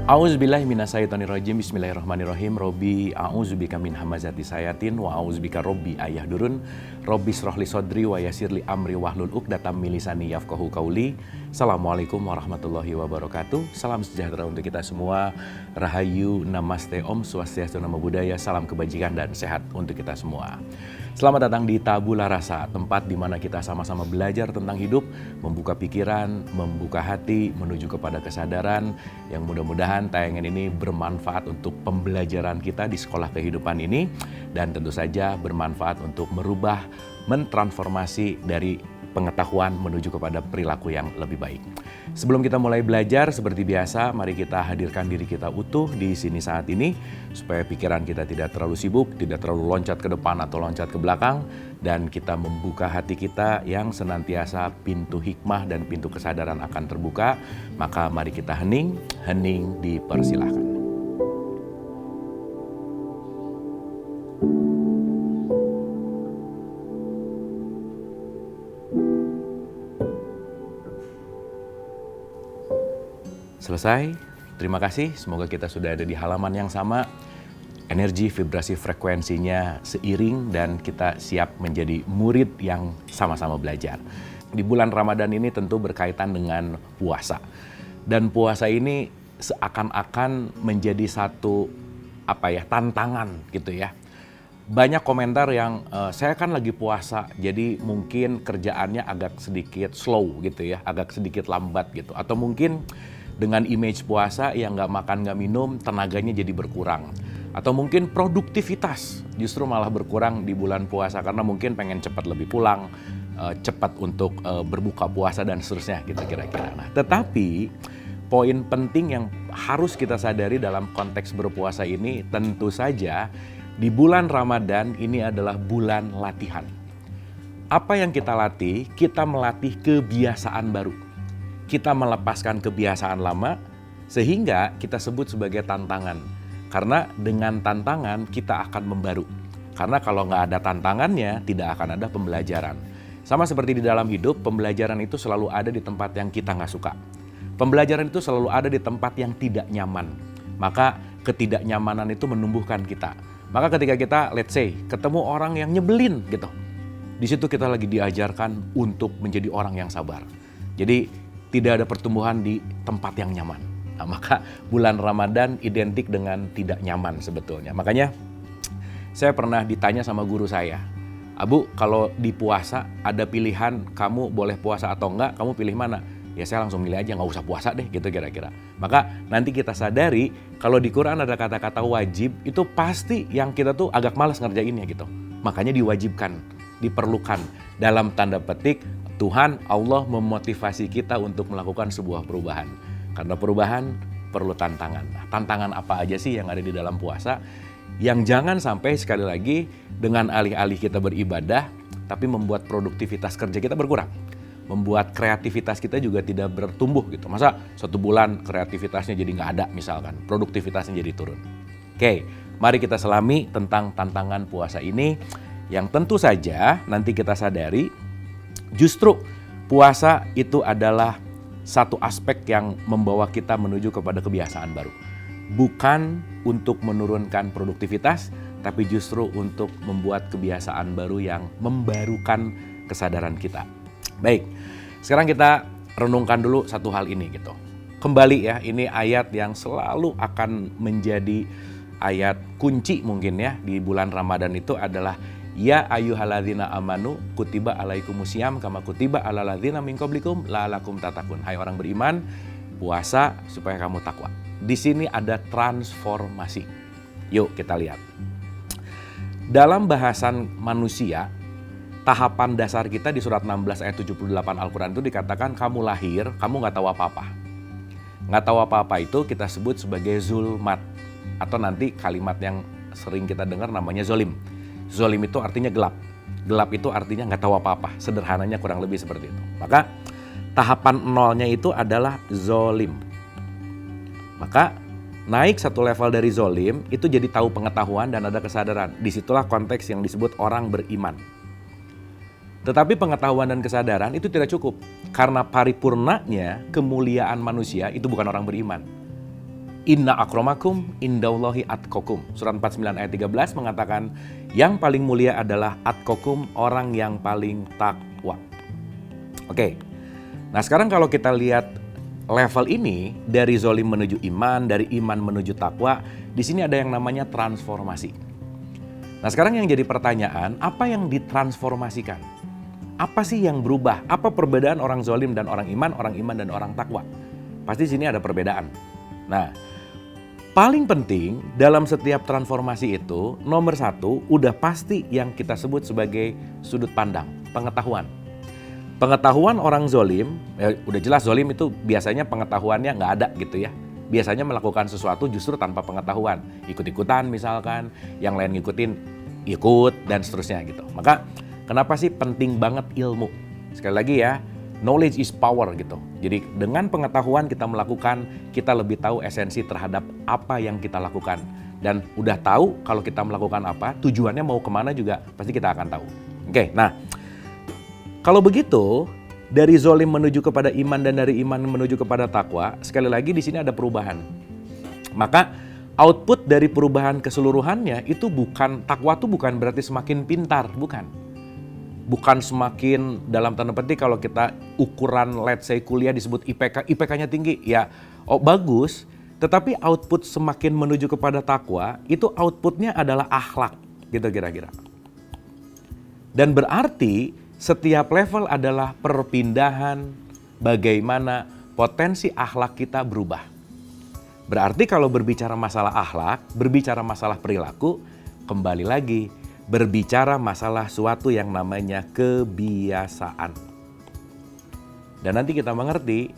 A'udzubillahi minasyaitonirrajim. Bismillahirrahmanirrahim. Robbi a'udzubika min hamazati sayatin wa a'udzubika robbi ayahdurun. Robbi shrahli sodri wa yassirli amri wahlul 'uqdatam min lisani yafqahu qauli. Assalamualaikum warahmatullahi wabarakatuh. Salam sejahtera untuk kita semua. Rahayu, namaste, om swastiastu, namo buddhaya. Salam kebajikan dan sehat untuk kita semua. Selamat datang di Tabula Rasa, tempat di mana kita sama-sama belajar tentang hidup, membuka pikiran, membuka hati, menuju kepada kesadaran yang mudah-mudahan tayangan ini bermanfaat untuk pembelajaran kita di sekolah kehidupan ini, dan tentu saja bermanfaat untuk merubah, mentransformasi dari pengetahuan menuju kepada perilaku yang lebih baik. Sebelum kita mulai belajar, seperti biasa, mari kita hadirkan diri kita utuh di sini saat ini, supaya pikiran kita tidak terlalu sibuk, tidak terlalu loncat ke depan atau loncat ke belakang, dan kita membuka hati kita yang senantiasa pintu hikmah dan pintu kesadaran akan terbuka. Maka mari kita hening dipersilahkan. Selesai, terima kasih. Semoga kita sudah ada di halaman yang sama. Energi, vibrasi, frekuensinya seiring dan kita siap menjadi murid yang sama-sama belajar. Di bulan Ramadan ini tentu berkaitan dengan puasa. Dan puasa ini seakan-akan menjadi satu tantangan gitu ya. Banyak komentar yang saya kan lagi puasa, jadi mungkin kerjaannya agak sedikit slow gitu ya, agak sedikit lambat gitu. Atau mungkin dengan image puasa yang nggak makan nggak minum, tenaganya jadi berkurang. Atau mungkin produktivitas justru malah berkurang di bulan puasa karena mungkin pengen cepat lebih pulang, cepat untuk berbuka puasa dan seterusnya gitu kira-kira. Nah, tetapi poin penting yang harus kita sadari dalam konteks berpuasa ini, tentu saja di bulan Ramadan ini adalah bulan latihan. Apa yang kita latih? Kita melatih kebiasaan baru. Kita melepaskan kebiasaan lama sehingga kita sebut sebagai tantangan. Karena dengan tantangan kita akan membaru. Karena kalau nggak ada tantangannya tidak akan ada pembelajaran. Sama seperti di dalam hidup, pembelajaran itu selalu ada di tempat yang kita nggak suka. Pembelajaran itu selalu ada di tempat yang tidak nyaman. Maka ketidaknyamanan itu menumbuhkan kita. Maka ketika kita, let's say, ketemu orang yang nyebelin gitu. Di situ kita lagi diajarkan untuk menjadi orang yang sabar. Jadi tidak ada pertumbuhan di tempat yang nyaman. Nah, maka bulan Ramadan identik dengan tidak nyaman sebetulnya. Makanya saya pernah ditanya sama guru saya, "Abu, kalau di puasa ada pilihan kamu boleh puasa atau enggak, kamu pilih mana?" Ya saya langsung milih aja, nggak usah puasa deh gitu kira-kira. Maka nanti kita sadari kalau di Quran ada kata-kata wajib, itu pasti yang kita tuh agak malas ngerjainnya gitu. Makanya diwajibkan, diperlukan. Dalam tanda petik, Tuhan Allah memotivasi kita untuk melakukan sebuah perubahan. Karena perubahan perlu tantangan. Nah, tantangan apa aja sih yang ada di dalam puasa? Yang jangan sampai sekali lagi dengan alih-alih kita beribadah, tapi membuat produktivitas kerja kita berkurang. Membuat kreativitas kita juga tidak bertumbuh gitu. Masa 1 bulan kreativitasnya jadi nggak ada misalkan, produktivitasnya jadi turun. Oke, mari kita selami tentang tantangan puasa ini yang tentu saja nanti kita sadari justru puasa itu adalah satu aspek yang membawa kita menuju kepada kebiasaan baru. Bukan untuk menurunkan produktivitas, tapi justru untuk membuat kebiasaan baru yang membarukan kesadaran kita. Baik, sekarang kita renungkan dulu satu hal ini gitu. Kembali ya, ini ayat yang selalu akan menjadi ayat kunci mungkin ya di bulan Ramadan itu adalah Ya ayyuhalladzina amanu kutiba alaikumusiyam kama kutiba alal ladzina min qablikum la'allakum tattaqun. Hai orang beriman, puasa supaya kamu takwa. Di sini ada transformasi. Yuk kita lihat. Dalam bahasan manusia, tahapan dasar kita di surat 16 ayat 78 Al-Quran itu dikatakan kamu lahir, kamu nggak tahu apa-apa. Nggak tahu apa-apa itu kita sebut sebagai zulmat. Atau nanti kalimat yang sering kita dengar namanya zolim. Zolim itu artinya gelap. Gelap itu artinya nggak tahu apa-apa. Sederhananya kurang lebih seperti itu. Maka tahapan nolnya itu adalah zolim. Maka naik satu level dari zolim itu jadi tahu pengetahuan dan ada kesadaran. Disitulah konteks yang disebut orang beriman. Tetapi pengetahuan dan kesadaran itu tidak cukup. Karena paripurnanya kemuliaan manusia itu bukan orang beriman. Inna akramakum indallahi atqakum. Surat 49 ayat 13 mengatakan yang paling mulia adalah atqakum, orang yang paling takwa. Oke. Nah, sekarang kalau kita lihat level ini dari zolim menuju iman, dari iman menuju takwa, di sini ada yang namanya transformasi. Nah, sekarang yang jadi pertanyaan, apa yang ditransformasikan? Apa sih yang berubah? Apa perbedaan orang zolim dan orang iman dan orang takwa? Pasti sini ada perbedaan. Nah, paling penting dalam setiap transformasi itu, nomor satu, udah pasti yang kita sebut sebagai sudut pandang, pengetahuan. Pengetahuan orang zolim, udah jelas zolim itu biasanya pengetahuannya nggak ada gitu ya. Biasanya melakukan sesuatu justru tanpa pengetahuan. Ikut-ikutan misalkan, yang lain ngikutin, ikut, dan seterusnya gitu. Maka kenapa sih penting banget ilmu? Sekali lagi ya, knowledge is power gitu. Jadi dengan pengetahuan kita melakukan, kita lebih tahu esensi terhadap apa yang kita lakukan. Dan udah tahu kalau kita melakukan apa, tujuannya mau kemana juga pasti kita akan tahu. Oke, nah kalau begitu, dari zolim menuju kepada iman dan dari iman menuju kepada takwa, sekali lagi di sini ada perubahan. Maka output dari perubahan keseluruhannya itu bukan, takwa itu bukan berarti semakin pintar, bukan. Bukan semakin dalam tanda petik kalau kita ukuran let's say kuliah disebut IPK, IPK-nya tinggi, ya bagus. Tetapi output semakin menuju kepada takwa, itu outputnya adalah akhlak, gitu kira-kira. Dan berarti setiap level adalah perpindahan bagaimana potensi akhlak kita berubah. Berarti kalau berbicara masalah akhlak, berbicara masalah perilaku, kembali lagi berbicara masalah suatu yang namanya kebiasaan. Dan nanti kita mengerti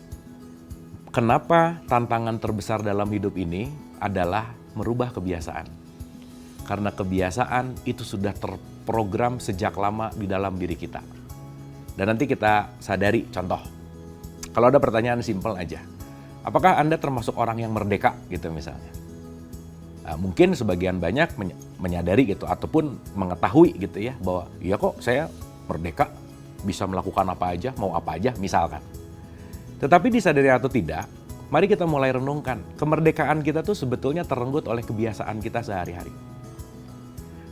kenapa tantangan terbesar dalam hidup ini adalah merubah kebiasaan. Karena kebiasaan itu sudah terprogram sejak lama di dalam diri kita. Dan nanti kita sadari, contoh, kalau ada pertanyaan simpel aja, apakah Anda termasuk orang yang merdeka gitu misalnya? Nah, mungkin sebagian banyak menyadari gitu, ataupun mengetahui gitu ya, bahwa iya kok saya merdeka, bisa melakukan apa aja, mau apa aja misalkan. Tetapi disadari atau tidak, mari kita mulai renungkan, kemerdekaan kita tuh sebetulnya terenggut oleh kebiasaan kita sehari-hari.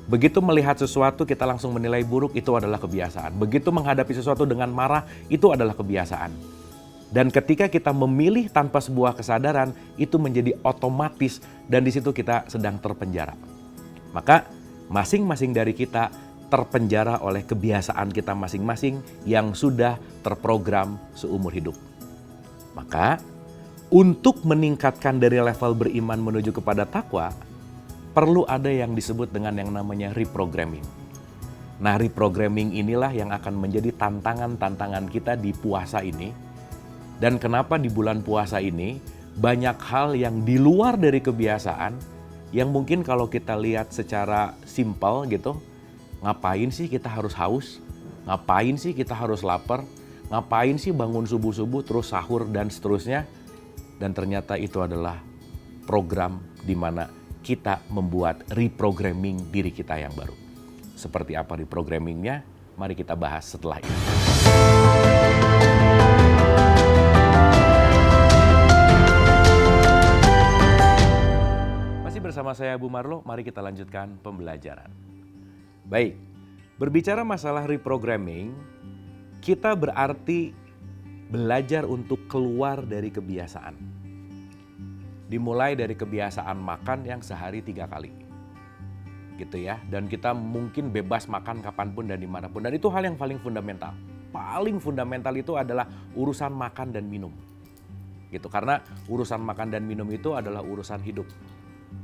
Begitu melihat sesuatu kita langsung menilai buruk, itu adalah kebiasaan. Begitu menghadapi sesuatu dengan marah, itu adalah kebiasaan. Dan ketika kita memilih tanpa sebuah kesadaran, itu menjadi otomatis dan di situ kita sedang terpenjara. Maka masing-masing dari kita terpenjara oleh kebiasaan kita masing-masing yang sudah terprogram seumur hidup. Maka untuk meningkatkan dari level beriman menuju kepada takwa, perlu ada yang disebut dengan yang namanya reprogramming. Nah, reprogramming inilah yang akan menjadi tantangan-tantangan kita di puasa ini. Dan kenapa di bulan puasa ini banyak hal yang di luar dari kebiasaan yang mungkin kalau kita lihat secara simpel gitu, ngapain sih kita harus haus? Ngapain sih kita harus lapar? Ngapain sih bangun subuh-subuh terus sahur dan seterusnya? Dan ternyata itu adalah program di mana kita membuat reprogramming diri kita yang baru. Seperti apa reprogrammingnya? Mari kita bahas setelah ini. Masih bersama saya Bu Marlo, mari kita lanjutkan pembelajaran. Baik, berbicara masalah reprogramming, kita berarti belajar untuk keluar dari kebiasaan. Dimulai dari kebiasaan makan yang sehari 3 kali. Gitu ya. Dan kita mungkin bebas makan kapanpun dan dimanapun. Dan itu hal yang paling fundamental. Paling fundamental itu adalah urusan makan dan minum. Gitu. Karena urusan makan dan minum itu adalah urusan hidup.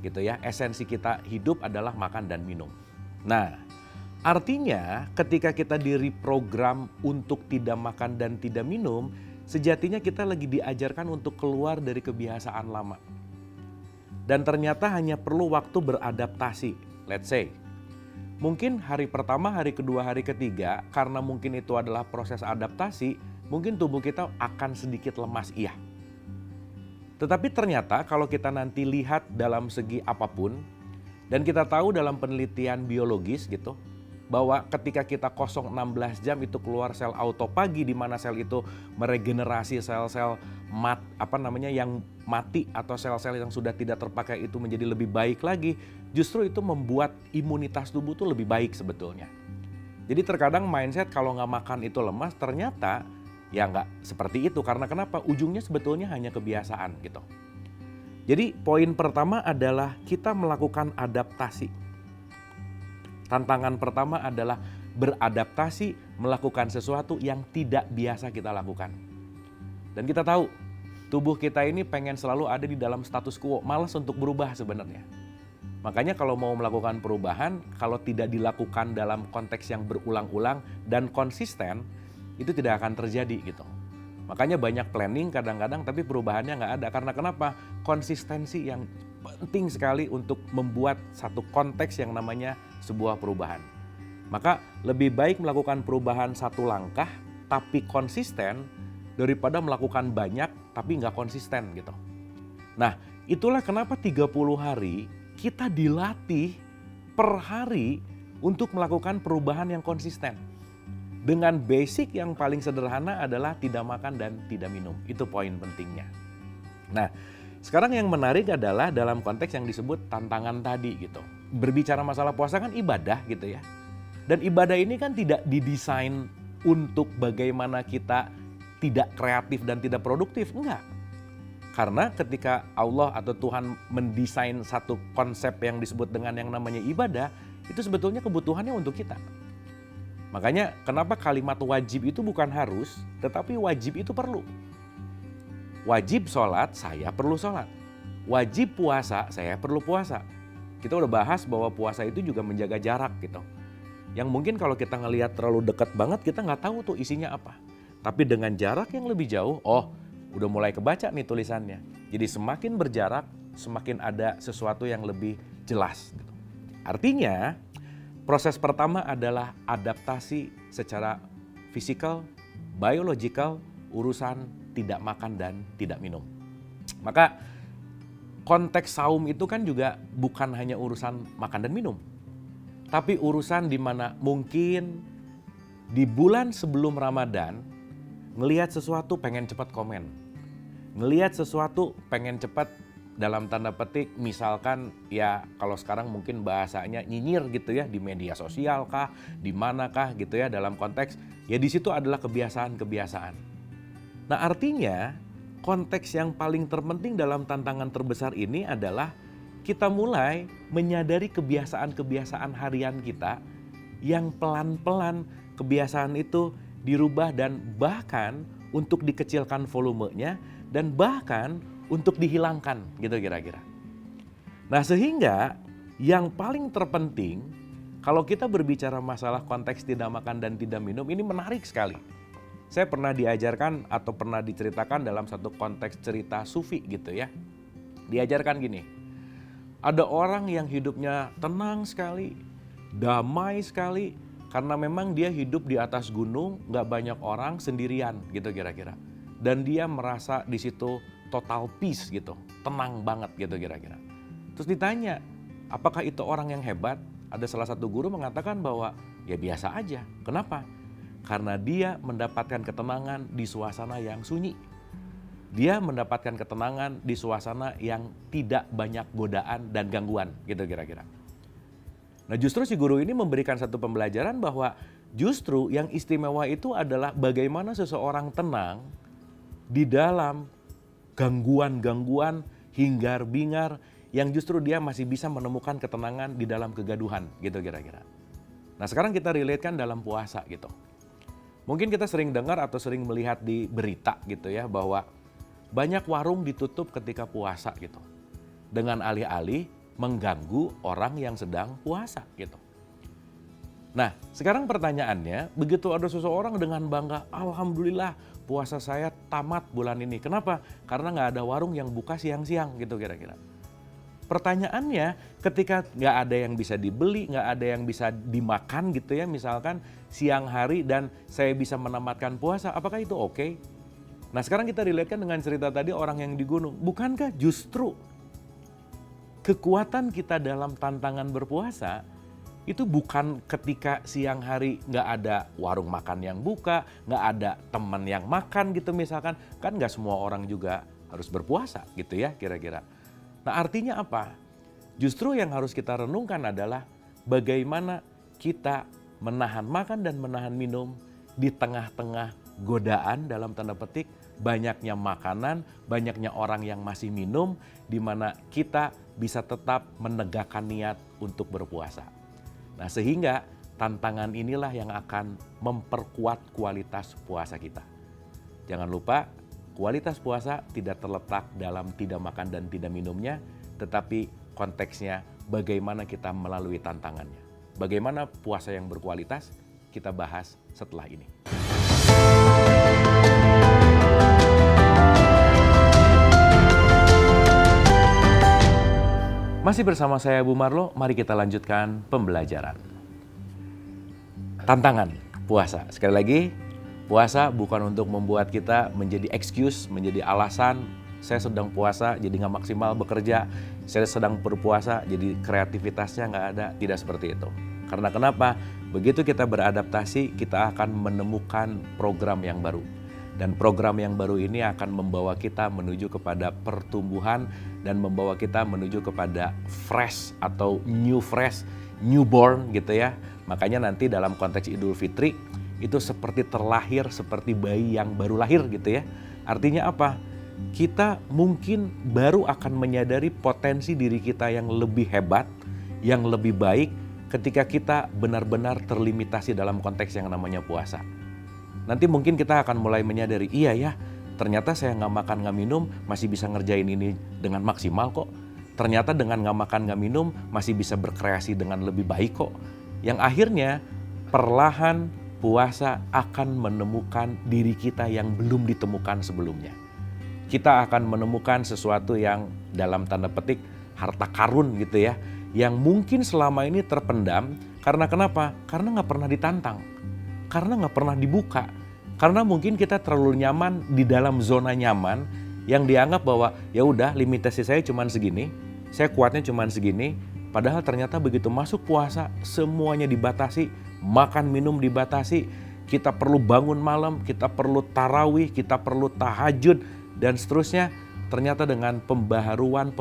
Gitu ya. Esensi kita hidup adalah makan dan minum. Nah, artinya ketika kita direprogram untuk tidak makan dan tidak minum, sejatinya kita lagi diajarkan untuk keluar dari kebiasaan lama. Dan ternyata hanya perlu waktu beradaptasi. Let's say, mungkin hari pertama, hari kedua, hari ketiga, karena mungkin itu adalah proses adaptasi, mungkin tubuh kita akan sedikit lemas, iya. Tetapi ternyata kalau kita nanti lihat dalam segi apapun, dan kita tahu dalam penelitian biologis gitu, bahwa ketika kita kosong 16 jam itu keluar sel autopagi, di mana sel itu meregenerasi sel-sel yang mati atau sel-sel yang sudah tidak terpakai itu menjadi lebih baik lagi. Justru itu membuat imunitas tubuh itu lebih baik sebetulnya. Jadi terkadang mindset kalau nggak makan itu lemas, ternyata ya nggak seperti itu. Karena kenapa? Ujungnya sebetulnya hanya kebiasaan gitu. Jadi poin pertama adalah kita melakukan adaptasi. Tantangan pertama adalah beradaptasi melakukan sesuatu yang tidak biasa kita lakukan. Dan kita tahu, tubuh kita ini pengen selalu ada di dalam status quo, malas untuk berubah sebenarnya. Makanya kalau mau melakukan perubahan, kalau tidak dilakukan dalam konteks yang berulang-ulang dan konsisten, itu tidak akan terjadi gitu. Makanya banyak planning kadang-kadang tapi perubahannya nggak ada. Karena kenapa? Konsistensi yang penting sekali untuk membuat satu konteks yang namanya sebuah perubahan. Maka lebih baik melakukan perubahan satu langkah tapi konsisten daripada melakukan banyak tapi nggak konsisten gitu. Nah, itulah kenapa 30 hari kita dilatih per hari untuk melakukan perubahan yang konsisten. Dengan basic yang paling sederhana adalah tidak makan dan tidak minum. Itu poin pentingnya. Nah, sekarang yang menarik adalah dalam konteks yang disebut tantangan tadi gitu. Berbicara masalah puasa kan ibadah gitu ya. Dan ibadah ini kan tidak didesain untuk bagaimana kita tidak kreatif dan tidak produktif, enggak. Karena ketika Allah atau Tuhan mendesain satu konsep yang disebut dengan yang namanya ibadah, itu sebetulnya kebutuhannya untuk kita. Makanya kenapa kalimat wajib itu bukan harus, tetapi wajib itu perlu. Wajib sholat, saya perlu sholat. Wajib puasa, saya perlu puasa. Kita udah bahas bahwa puasa itu juga menjaga jarak gitu. Yang mungkin kalau kita ngelihat terlalu dekat banget, kita nggak tahu tuh isinya apa. Tapi dengan jarak yang lebih jauh, udah mulai kebaca nih tulisannya. Jadi semakin berjarak, semakin ada sesuatu yang lebih jelas. Gitu. Artinya, proses pertama adalah adaptasi secara fisikal, biological, urusan tidak makan dan tidak minum. Maka konteks saum itu kan juga bukan hanya urusan makan dan minum. Tapi urusan di mana mungkin di bulan sebelum Ramadan, ngelihat sesuatu pengen cepat komen. Ngelihat sesuatu pengen cepat dalam tanda petik misalkan ya kalau sekarang mungkin bahasanya nyinyir gitu ya di media sosial kah, di manakah gitu ya dalam konteks ya di situ adalah kebiasaan-kebiasaan. Nah artinya konteks yang paling terpenting dalam tantangan terbesar ini adalah kita mulai menyadari kebiasaan-kebiasaan harian kita yang pelan-pelan kebiasaan itu dirubah dan bahkan untuk dikecilkan volumenya dan bahkan untuk dihilangkan gitu kira-kira. Nah sehingga yang paling terpenting kalau kita berbicara masalah konteks tidak makan dan tidak minum ini menarik sekali. Saya pernah diajarkan atau pernah diceritakan dalam satu konteks cerita sufi gitu ya. Diajarkan gini, ada orang yang hidupnya tenang sekali, damai sekali, karena memang dia hidup di atas gunung, gak banyak orang, sendirian gitu kira-kira. Dan dia merasa di situ total peace gitu, tenang banget gitu kira-kira. Terus ditanya, apakah itu orang yang hebat? Ada salah satu guru mengatakan bahwa ya biasa aja. Kenapa? Karena dia mendapatkan ketenangan di suasana yang sunyi. Dia mendapatkan ketenangan di suasana yang tidak banyak godaan dan gangguan gitu kira-kira. Nah justru si guru ini memberikan satu pembelajaran bahwa justru yang istimewa itu adalah bagaimana seseorang tenang di dalam gangguan-gangguan, hingar-bingar yang justru dia masih bisa menemukan ketenangan di dalam kegaduhan gitu kira-kira. Nah sekarang kita relate-kan dalam puasa gitu. Mungkin kita sering dengar atau sering melihat di berita gitu ya bahwa banyak warung ditutup ketika puasa gitu. Dengan alih-alih mengganggu orang yang sedang puasa gitu. Nah sekarang pertanyaannya, begitu ada seseorang dengan bangga, alhamdulillah puasa saya tamat bulan ini. Kenapa? Karena nggak ada warung yang buka siang-siang gitu kira-kira. Pertanyaannya ketika nggak ada yang bisa dibeli, nggak ada yang bisa dimakan gitu ya misalkan siang hari dan saya bisa menamatkan puasa, apakah itu oke? Nah sekarang kita relatekan dengan cerita tadi orang yang di gunung. Bukankah justru kekuatan kita dalam tantangan berpuasa itu bukan ketika siang hari nggak ada warung makan yang buka, nggak ada teman yang makan gitu misalkan. Kan nggak semua orang juga harus berpuasa gitu ya kira-kira. Nah artinya apa? Justru yang harus kita renungkan adalah bagaimana kita menahan makan dan menahan minum di tengah-tengah godaan dalam tanda petik, banyaknya makanan, banyaknya orang yang masih minum, di mana kita bisa tetap menegakkan niat untuk berpuasa. Nah sehingga tantangan inilah yang akan memperkuat kualitas puasa kita. Jangan lupa kualitas puasa tidak terletak dalam tidak makan dan tidak minumnya, tetapi konteksnya bagaimana kita melalui tantangannya. Bagaimana puasa yang berkualitas, kita bahas setelah ini. Masih bersama saya Bu Marlo, mari kita lanjutkan pembelajaran. Tantangan puasa. Sekali lagi, puasa bukan untuk membuat kita menjadi excuse, menjadi alasan, saya sedang puasa jadi nggak maksimal bekerja, saya sedang berpuasa jadi kreativitasnya nggak ada, tidak seperti itu. Karena kenapa? Begitu kita beradaptasi, kita akan menemukan program yang baru. Dan program yang baru ini akan membawa kita menuju kepada pertumbuhan dan membawa kita menuju kepada fresh atau newborn gitu ya. Makanya nanti dalam konteks Idul Fitri itu seperti terlahir, seperti bayi yang baru lahir gitu ya. Artinya apa? Kita mungkin baru akan menyadari potensi diri kita yang lebih hebat, yang lebih baik ketika kita benar-benar terlimitasi dalam konteks yang namanya puasa. Nanti mungkin kita akan mulai menyadari, iya ya, ternyata saya nggak makan nggak minum masih bisa ngerjain ini dengan maksimal kok. Ternyata dengan nggak makan nggak minum masih bisa berkreasi dengan lebih baik kok. Yang akhirnya perlahan puasa akan menemukan diri kita yang belum ditemukan sebelumnya. Kita akan menemukan sesuatu yang dalam tanda petik harta karun gitu ya. Yang mungkin selama ini terpendam karena kenapa? Karena nggak pernah ditantang. Karena nggak pernah dibuka. Karena mungkin kita terlalu nyaman di dalam zona nyaman yang dianggap bahwa ya udah limitasi saya cuma segini, saya kuatnya cuma segini. Padahal ternyata begitu masuk puasa semuanya dibatasi, makan minum dibatasi, kita perlu bangun malam, kita perlu tarawih, kita perlu tahajud dan seterusnya. Ternyata dengan pembaharuan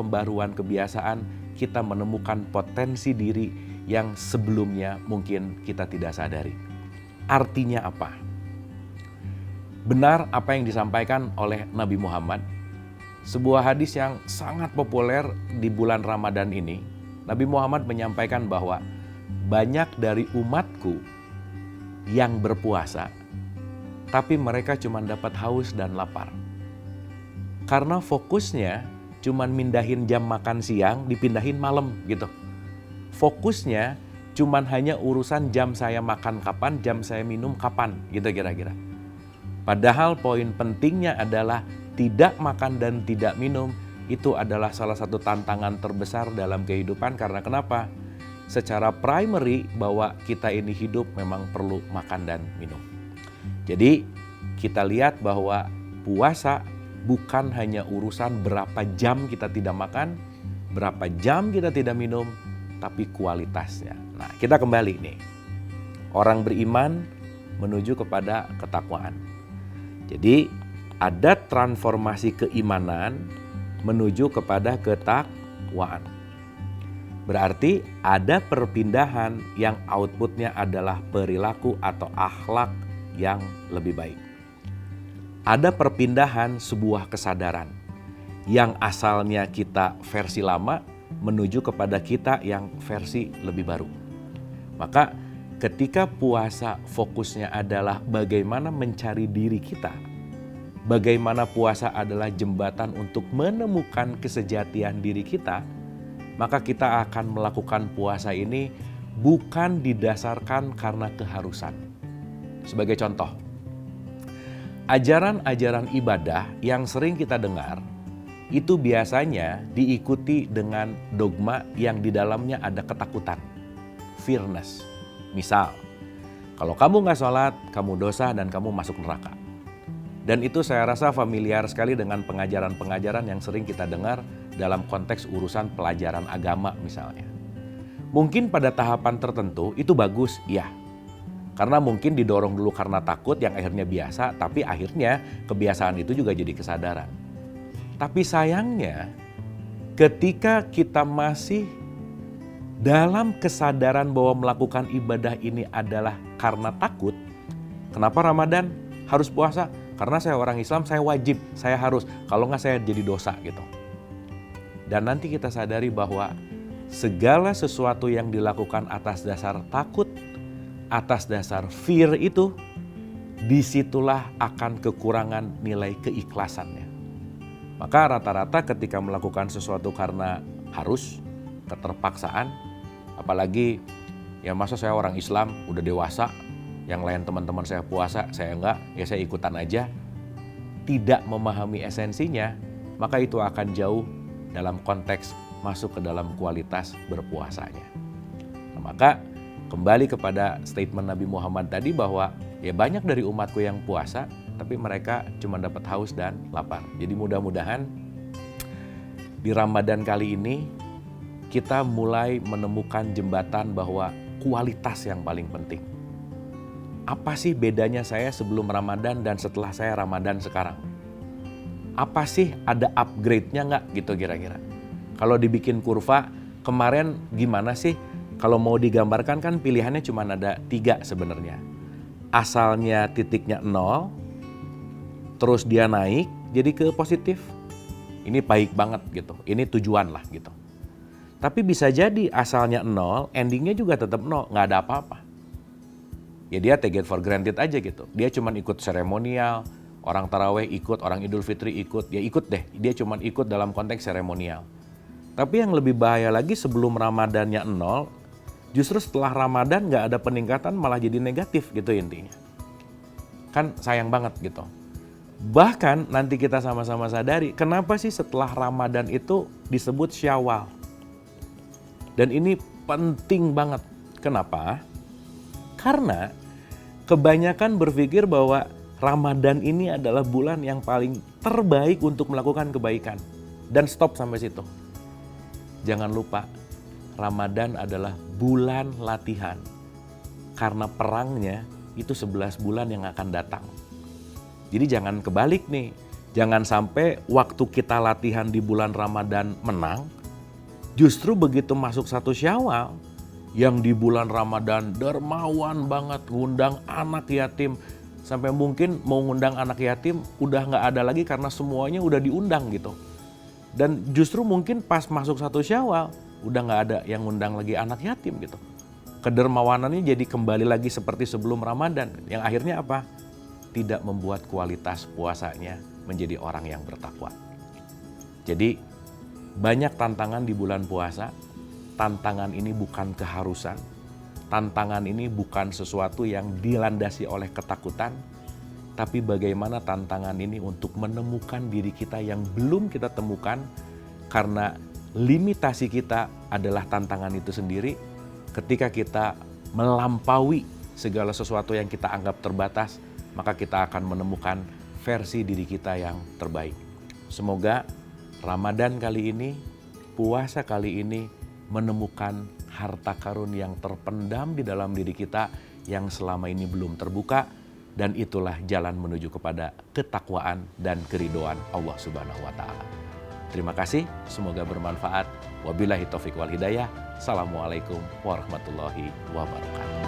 kebiasaan kita menemukan potensi diri yang sebelumnya mungkin kita tidak sadari. Artinya apa? Benar apa yang disampaikan oleh Nabi Muhammad, sebuah hadis yang sangat populer di bulan Ramadan ini. Nabi Muhammad menyampaikan bahwa banyak dari umatku yang berpuasa, tapi mereka cuma dapat haus dan lapar. Karena fokusnya cuma mindahin jam makan siang, dipindahin malam gitu. Fokusnya cuma hanya urusan jam saya makan kapan, jam saya minum kapan gitu kira-kira. Padahal poin pentingnya adalah tidak makan dan tidak minum itu adalah salah satu tantangan terbesar dalam kehidupan. Karena kenapa? Secara primary bahwa kita ini hidup memang perlu makan dan minum. Jadi kita lihat bahwa puasa bukan hanya urusan berapa jam kita tidak makan, berapa jam kita tidak minum, tapi kualitasnya. Nah kita kembali nih, orang beriman menuju kepada ketakwaan. Jadi ada transformasi keimanan menuju kepada ketakwaan. Berarti ada perpindahan yang outputnya adalah perilaku atau akhlak yang lebih baik. Ada perpindahan sebuah kesadaran yang asalnya kita versi lama menuju kepada kita yang versi lebih baru. Maka ketika puasa fokusnya adalah bagaimana mencari diri kita, bagaimana puasa adalah jembatan untuk menemukan kesejatian diri kita, maka kita akan melakukan puasa ini bukan didasarkan karena keharusan. Sebagai contoh, ajaran-ajaran ibadah yang sering kita dengar itu biasanya diikuti dengan dogma yang di dalamnya ada ketakutan, fearness. Misal, kalau kamu nggak sholat, kamu dosa dan kamu masuk neraka. Dan itu saya rasa familiar sekali dengan pengajaran-pengajaran yang sering kita dengar dalam konteks urusan pelajaran agama misalnya. Mungkin pada tahapan tertentu itu bagus, iya. Karena mungkin didorong dulu karena takut yang akhirnya biasa, tapi akhirnya kebiasaan itu juga jadi kesadaran. Tapi sayangnya ketika kita masih dalam kesadaran bahwa melakukan ibadah ini adalah karena takut, kenapa Ramadan harus puasa? Karena saya orang Islam, saya wajib, saya harus. Kalau nggak saya jadi dosa gitu. Dan nanti kita sadari bahwa segala sesuatu yang dilakukan atas dasar takut, atas dasar fear itu, disitulah akan kekurangan nilai keikhlasannya. Maka rata-rata ketika melakukan sesuatu karena harus, keterpaksaan, apalagi ya masa saya orang Islam udah dewasa, yang lain teman-teman saya puasa, saya enggak, ya saya ikutan aja. Tidak memahami esensinya, maka itu akan jauh dalam konteks masuk ke dalam kualitas berpuasanya. Nah, maka kembali kepada statement Nabi Muhammad tadi bahwa ya banyak dari umatku yang puasa, tapi mereka cuma dapat haus dan lapar. Jadi mudah-mudahan di Ramadan kali ini kita mulai menemukan jembatan bahwa kualitas yang paling penting. Apa sih bedanya saya sebelum Ramadan dan setelah saya Ramadan sekarang? Apa sih ada upgrade-nya nggak gitu kira-kira? Kalau dibikin kurva, kemarin gimana sih? Kalau mau digambarkan kan pilihannya cuma ada 3 sebenarnya. Asalnya titiknya 0, terus dia naik jadi ke positif. Ini baik banget gitu, ini tujuan lah gitu. Tapi bisa jadi asalnya 0, endingnya juga tetap 0, nggak ada apa-apa. Ya dia take it for granted aja gitu. Dia cuma ikut seremonial, orang taraweh ikut, orang Idul Fitri ikut, ya ikut deh. Dia cuma ikut dalam konteks seremonial. Tapi yang lebih bahaya lagi sebelum Ramadannya 0, justru setelah Ramadan nggak ada peningkatan malah jadi negatif gitu intinya. Kan sayang banget gitu. Bahkan nanti kita sama-sama sadari kenapa sih setelah Ramadan itu disebut Syawal. Dan ini penting banget. Kenapa? Karena kebanyakan berpikir bahwa Ramadan ini adalah bulan yang paling terbaik untuk melakukan kebaikan. Dan stop sampai situ. Jangan lupa, Ramadan adalah bulan latihan. Karena perangnya itu 11 bulan yang akan datang. Jadi jangan kebalik nih. Jangan sampai waktu kita latihan di bulan Ramadan menang, justru begitu masuk 1 Syawal, yang di bulan Ramadan dermawan banget, ngundang anak yatim. Sampai mungkin mau ngundang anak yatim udah nggak ada lagi karena semuanya udah diundang gitu. Dan justru mungkin pas masuk 1 Syawal, udah nggak ada yang ngundang lagi anak yatim gitu. Kedermawanannya jadi kembali lagi seperti sebelum Ramadan. Yang akhirnya apa? Tidak membuat kualitas puasanya menjadi orang yang bertakwa. Jadi banyak tantangan di bulan puasa. Tantangan ini bukan keharusan. Tantangan ini bukan sesuatu yang dilandasi oleh ketakutan. Tapi bagaimana tantangan ini untuk menemukan diri kita yang belum kita temukan. Karena limitasi kita adalah tantangan itu sendiri. Ketika kita melampaui segala sesuatu yang kita anggap terbatas, maka kita akan menemukan versi diri kita yang terbaik. Semoga Ramadan kali ini, puasa kali ini, menemukan harta karun yang terpendam di dalam diri kita yang selama ini belum terbuka, dan itulah jalan menuju kepada ketakwaan dan keridhaan Allah Subhanahu wa Ta'ala. Terima kasih, semoga bermanfaat. Wabillahi taufiq wal hidayah. Assalamualaikum warahmatullahi wabarakatuh.